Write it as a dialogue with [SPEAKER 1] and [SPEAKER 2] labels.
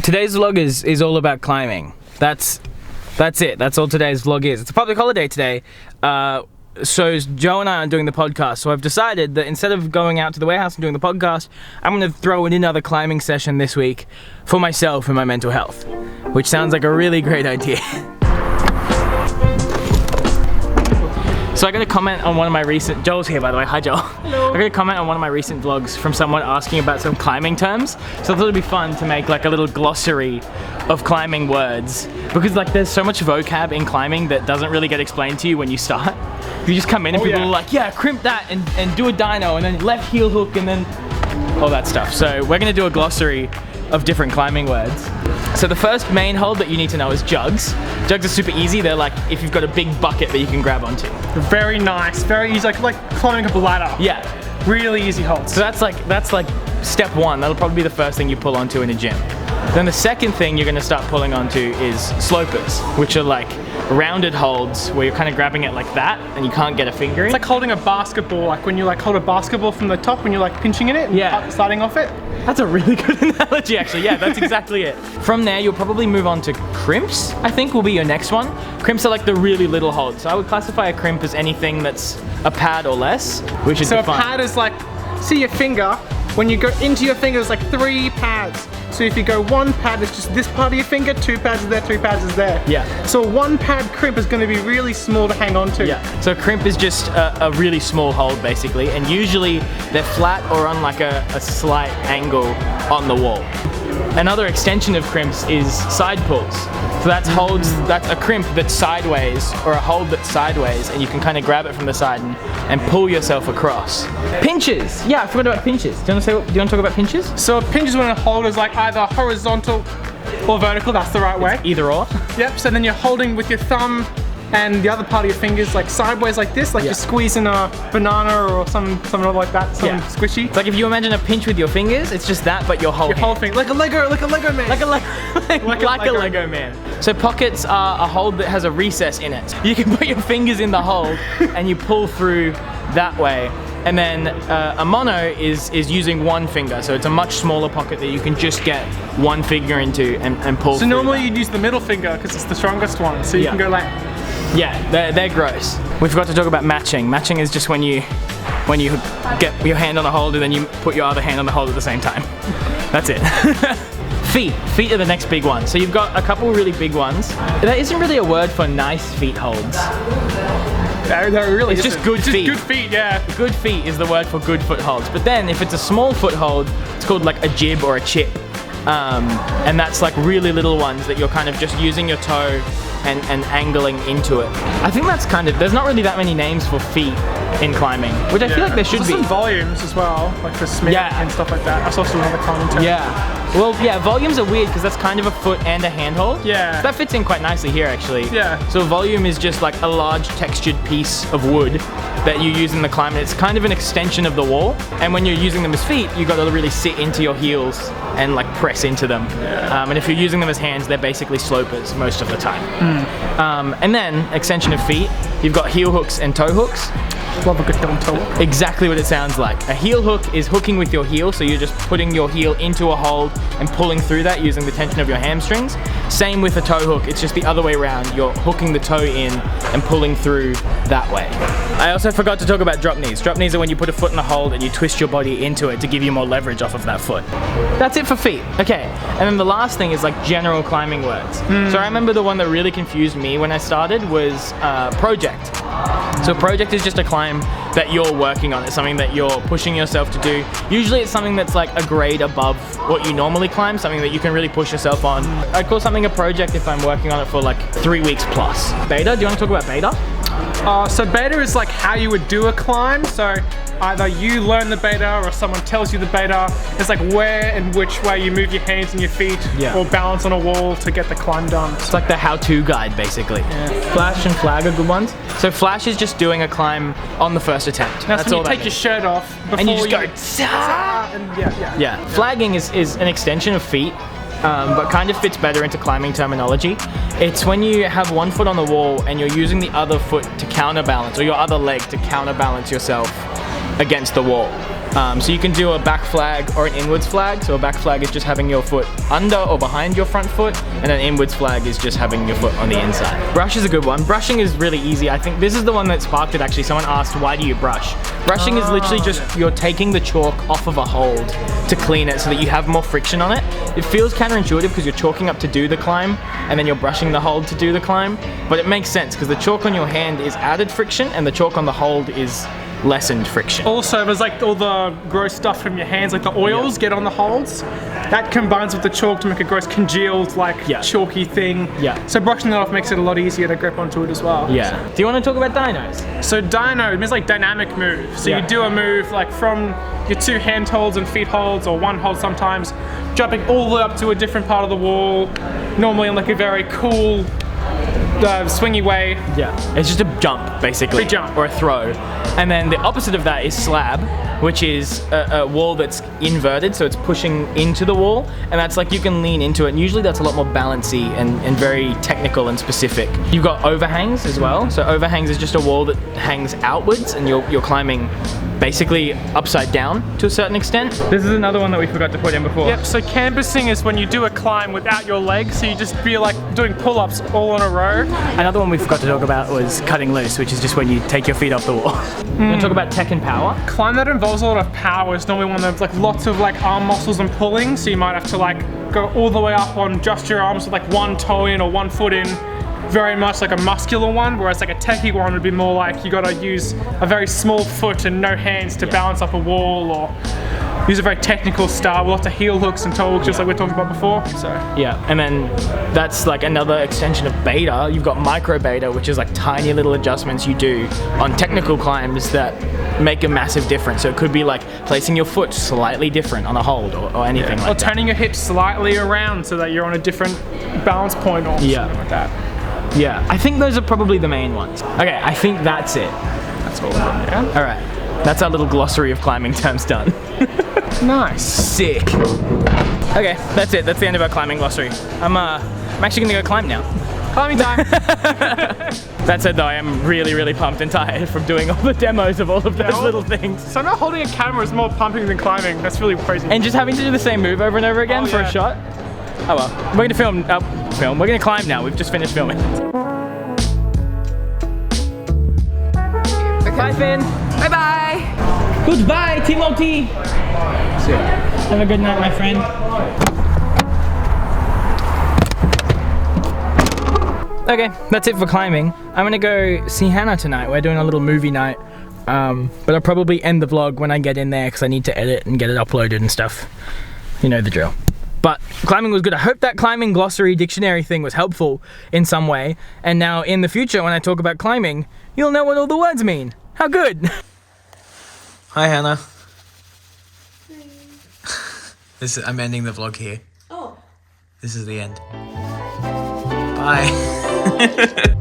[SPEAKER 1] today's vlog is all about climbing. That's it. That's all today's vlog is. It's a public holiday today. So Joe and I are doing the podcast, so I've decided that instead of going out to the warehouse and doing the podcast, I'm going to throw in another climbing session this week for myself and my mental health, which sounds like a really great idea. So I got a comment on one of my recent, Joel's here by the way, hi Joel. Hello. I got a comment on one of my recent vlogs from someone asking about some climbing terms. So I thought it'd be fun to make like a little glossary of climbing words, because like there's so much vocab in climbing that doesn't really get explained to you when you start. You just come in and people are like, yeah, crimp that and do a dyno and then left heel hook and then all that stuff. So we're gonna do a glossary of different climbing words. So the first main hold that you need to know is jugs. Jugs are super easy. They're like if you've got a big bucket that you can grab onto.
[SPEAKER 2] Very nice, very easy, like climbing up a ladder.
[SPEAKER 1] Yeah.
[SPEAKER 2] Really easy holds.
[SPEAKER 1] So that's like step one. That'll probably be the first thing you pull onto in a gym. Then the second thing you're gonna start pulling onto is slopers, which are like rounded holds where you're kind of grabbing it like that and you can't get a finger in.
[SPEAKER 2] It's like holding a basketball, like when you like hold a basketball from the top when you're like pinching in it,
[SPEAKER 1] yeah,
[SPEAKER 2] starting off it.
[SPEAKER 1] That's a really good analogy actually, yeah, that's exactly it. From there you'll probably move on to crimps, I think will be your next one. Crimps are like the really little holds. So I would classify a crimp as anything that's a pad or less, which is
[SPEAKER 2] So a pad is like, see your finger, when you go into your finger, there's like 3 pads. So if you go 1 pad, it's just this part of your finger, 2 pads is there, 3 pads is there.
[SPEAKER 1] Yeah.
[SPEAKER 2] So a 1 pad crimp is going to be really small to hang on to.
[SPEAKER 1] Yeah. So a crimp is just a really small hold basically, and usually they're flat or on like a slight angle on the wall. Another extension of crimps is side pulls. So that's a crimp that's sideways, or a hold that's sideways, and you can kind of grab it from the side and pull yourself across. Pinches! Yeah, I forgot about pinches. Do you want to talk about pinches?
[SPEAKER 2] So a pinch is when a hold is like either horizontal or vertical, that's the right way.
[SPEAKER 1] Either or.
[SPEAKER 2] Yep, so then you're holding with your thumb and the other part of your fingers like sideways like this, like you're squeezing a banana or something like that, something squishy.
[SPEAKER 1] It's like if you imagine a pinch with your fingers, it's just that, but your whole
[SPEAKER 2] finger. Like a Lego man.
[SPEAKER 1] Like a Lego man. So pockets are a hold that has a recess in it. You can put your fingers in the hold and you pull through that way. And then a mono is using 1 finger, so it's a much smaller pocket that you can just get 1 finger into and pull through.
[SPEAKER 2] So normally you'd use the middle finger because it's the strongest one, so you can go like...
[SPEAKER 1] Yeah, they're gross. We forgot to talk about matching. Matching is just when you get your hand on the hold and then you put your other hand on the hold at the same time. That's it. Feet are the next big one. So you've got a couple really big ones. There isn't really a word for nice feet holds.
[SPEAKER 2] They're really
[SPEAKER 1] it's just good feet.
[SPEAKER 2] Good feet, yeah.
[SPEAKER 1] Good feet is the word for good foot holds. But then if it's a small foot hold, it's called like a jib or a chip. And that's like really little ones that you're kind of just using your toe and angling into it. I think that's kind of, there's not really that many names for feet in climbing, which I feel like there should be.
[SPEAKER 2] Some volumes as well, like for Smith and stuff like that. That's also another common term.
[SPEAKER 1] Yeah. Well, yeah, volumes are weird because that's kind of a foot and a handhold.
[SPEAKER 2] Yeah.
[SPEAKER 1] So that fits in quite nicely here actually.
[SPEAKER 2] Yeah.
[SPEAKER 1] So volume is just like a large textured piece of wood that you use in the climb. It's kind of an extension of the wall. And when you're using them as feet, you've got to really sit into your heels and like press into them. Yeah. And if you're using them as hands, they're basically slopers most of the time. And then, extension of feet, you've got heel hooks and toe hooks.
[SPEAKER 2] Love a good heel and toe hook.
[SPEAKER 1] Exactly what it sounds like. A heel hook is hooking with your heel, so you're just putting your heel into a hold and pulling through that using the tension of your hamstrings. Same with a toe hook, it's just the other way around. You're hooking the toe in and pulling through that way. I also forgot to talk about drop knees. Drop knees are when you put a foot in a hold and you twist your body into it to give you more leverage off of that foot. That's it for feet. Okay, and then the last thing is like general climbing words. So I remember the one that really confused me when I started was project. So a project is just a climb that you're working on. It's something that you're pushing yourself to do. Usually it's something that's like a grade above what you normally climb, something that you can really push yourself on. I'd call something a project if I'm working on it for like 3 weeks plus. Beta, do you want to talk about beta?
[SPEAKER 2] So beta is like how you would do a climb. So either you learn the beta or someone tells you the beta. It's like where and which way you move your hands and your feet or balance on a wall to get the climb done.
[SPEAKER 1] It's like the how-to guide basically. Yeah. Flash and flag are good ones. So flash is just doing a climb on the first attempt.
[SPEAKER 2] That's when you take your shirt off before
[SPEAKER 1] and you just go yeah. Flagging is an extension of feet. But kind of fits better into climbing terminology. It's when you have 1 foot on the wall and you're using the other foot to counterbalance, or your other leg to counterbalance yourself against the wall. So you can do a back flag or an inwards flag. So a back flag is just having your foot under or behind your front foot, and an inwards flag is just having your foot on the inside. Brush is a good one. Brushing is really easy. I think this is the one that sparked it actually. Someone asked, why do you brush? Brushing is literally just, you're taking the chalk off of a hold to clean it so that you have more friction on it. It feels counterintuitive because you're chalking up to do the climb and then you're brushing the hold to do the climb, but it makes sense because the chalk on your hand is added friction and the chalk on the hold is lessened friction.
[SPEAKER 2] Also, there's like all the gross stuff from your hands, like the oils get on the holds. That combines with the chalk to make a gross congealed, like chalky thing.
[SPEAKER 1] Yeah.
[SPEAKER 2] So brushing that off makes it a lot easier to grip onto it as well.
[SPEAKER 1] Yeah. Do you want to talk about dynos?
[SPEAKER 2] So dyno means like dynamic move. So you do a move like from your 2 hand holds and feet holds, or 1 hold sometimes, jumping all the way up to a different part of the wall, normally in like a very cool, swingy way.
[SPEAKER 1] Yeah, it's just a jump basically.
[SPEAKER 2] Big jump.
[SPEAKER 1] Or a throw. And then the opposite of that is slab, which is a wall that's inverted, so it's pushing into the wall, and that's like you can lean into it, and usually that's a lot more balancy and very technical and specific. You've got overhangs as well, so overhangs is just a wall that hangs outwards and you're climbing basically upside down to a certain extent. This is another one that we forgot to put in before.
[SPEAKER 2] Yep, so canvassing is when you do a climb without your legs, so you just feel like doing pull-ups all in a row.
[SPEAKER 1] Another one we forgot to talk about was cutting loose, which is just when you take your feet off the wall. You want to talk about tech and power?
[SPEAKER 2] Climb that involves a lot of power is normally one of like lots of like arm muscles and pulling, so you might have to like go all the way up on just your arms with like 1 toe in or 1 foot in. Very much like a muscular one, whereas like a techie one would be more like you gotta use a very small foot and no hands to balance up a wall, or use a very technical style with lots of heel hooks and toe hooks, just like we talked about before. So
[SPEAKER 1] yeah, and then that's like another extension of beta. You've got micro beta, which is like tiny little adjustments you do on technical climbs that make a massive difference. So it could be like placing your foot slightly different on a hold or anything like that.
[SPEAKER 2] Or turning your hips slightly around so that you're on a different balance point or something like that.
[SPEAKER 1] Yeah, I think those are probably the main ones. Okay, I think that's it.
[SPEAKER 2] That's all of them, yeah?
[SPEAKER 1] All right, that's our little glossary of climbing terms done.
[SPEAKER 2] Nice.
[SPEAKER 1] Sick. Okay, that's it. That's the end of our climbing glossary. I'm actually gonna go climb now.
[SPEAKER 2] Climbing time.
[SPEAKER 1] That said though, I am really, really pumped and tired from doing all the demos of all of those little things.
[SPEAKER 2] So not holding a camera is more pumping than climbing. That's really crazy.
[SPEAKER 1] And just having to do the same move over and over again for a shot. Oh well, we're gonna film. We're gonna climb now. We've just finished filming. Okay. Bye, Finn.
[SPEAKER 3] Bye bye.
[SPEAKER 1] Goodbye, Timothy. Have a good night, my friend. Okay, that's it for climbing. I'm gonna go see Hannah tonight. We're doing a little movie night. But I'll probably end the vlog when I get in there because I need to edit and get it uploaded and stuff. You know the drill. But climbing was good. I hope that climbing glossary dictionary thing was helpful in some way. And now in the future when I talk about climbing, you'll know what all the words mean. How good. Hi Hannah. Hi. I'm ending the vlog here.
[SPEAKER 3] Oh.
[SPEAKER 1] This is the end. Bye.